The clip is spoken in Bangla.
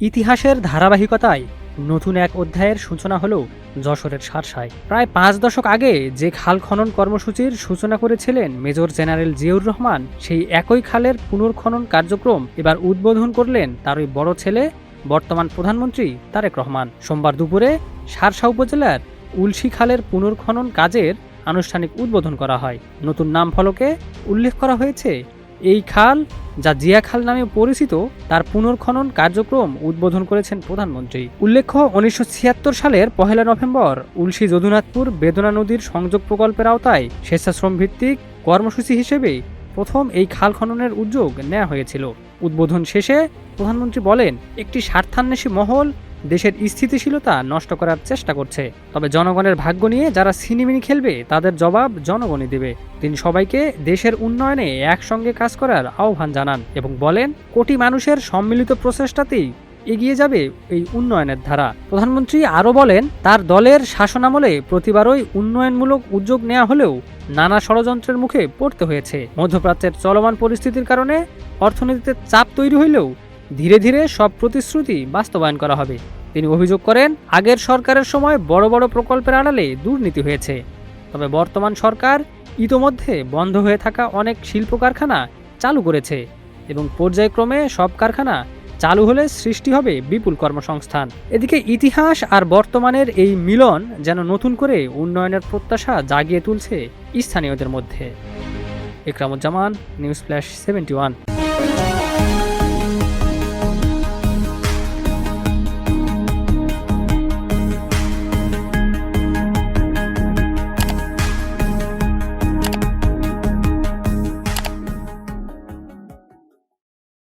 ইতিহাসের ধারাবাহিকতায় নতুন এক অধ্যায়ের সূচনা হলো যশোরের শার্শায়। প্রায় 5 দশক আগে যে খাল খনন কর্মসূচির সূচনা করেছিলেন মেজর জেনারেল জিয়াউর রহমান, সেই একই খালের পুনর্খনন কার্যক্রম এবার উদ্বোধন করলেন তারই বড় ছেলে, বর্তমান প্রধানমন্ত্রী তারেক রহমান। সোমবার দুপুরে শার্শা উপজেলার উলশি খালের পুনর্খনন কাজের আনুষ্ঠানিক উদ্বোধন করা হয়। নতুন নাম ফলকে উল্লেখ করা হয়েছে, এই খাল, যা জিয়া খাল নামে পরিচিত, তার পুনর্খনন কার্যক্রম উদ্বোধন করেছেন প্রধানমন্ত্রী। উল্লেখ্য, 1976 সালের 1 নভেম্বর উলশি যদুনাথপুর বেদনা নদীর সংযোগ প্রকল্পের আওতায় স্বেচ্ছাশ্রম ভিত্তিক কর্মসূচি হিসেবে প্রথম এই খাল খননের উদ্যোগ নেওয়া হয়েছিল। উদ্বোধন শেষে প্রধানমন্ত্রী বলেন, একটি স্বার্থান্বেষী মহল দেশের স্থিতিশীলতা নষ্ট করার চেষ্টা করছে, তবে জনগণের ভাগ্য নিয়ে যারা ছিনিমিনি খেলবে তাদের জবাব জনগণই দেবে। তিনি সবাইকে দেশের উন্নয়নে একসঙ্গে কাজ করার আহ্বান জানান এবং বলেন, কোটি মানুষের সম্মিলিত প্রচেষ্টাতেই এগিয়ে যাবে এই উন্নয়নের ধারা। প্রধানমন্ত্রী আরও বলেন, তার দলের শাসনামলে প্রতিবারই উন্নয়নমূলক উদ্যোগ নেওয়া হলেও নানা ষড়যন্ত্রের মুখে পড়তে হয়েছে। মধ্যপ্রাচ্যের চলমান পরিস্থিতির কারণে অর্থনীতিতে চাপ তৈরি হইলেও ধীরে ধীরে সব প্রতিশ্রুতি বাস্তবায়ন করা হবে। তিনি অভিযোগ করেন, আগের সরকারের সময় বড় বড় প্রকল্পের আড়ালে দুর্নীতি হয়েছে, তবে বর্তমান সরকার ইতোমধ্যে বন্ধ হয়ে থাকা অনেক শিল্প কারখানা চালু করেছে এবং পর্যায়ক্রমে সব কারখানা চালু হলে সৃষ্টি হবে বিপুল কর্মসংস্থান। এদিকে ইতিহাস আর বর্তমানের এই মিলন যেন নতুন করে উন্নয়নের প্রত্যাশা জাগিয়ে তুলছে স্থানীয়দের মধ্যে। Ikramuzzaman, news flash 71।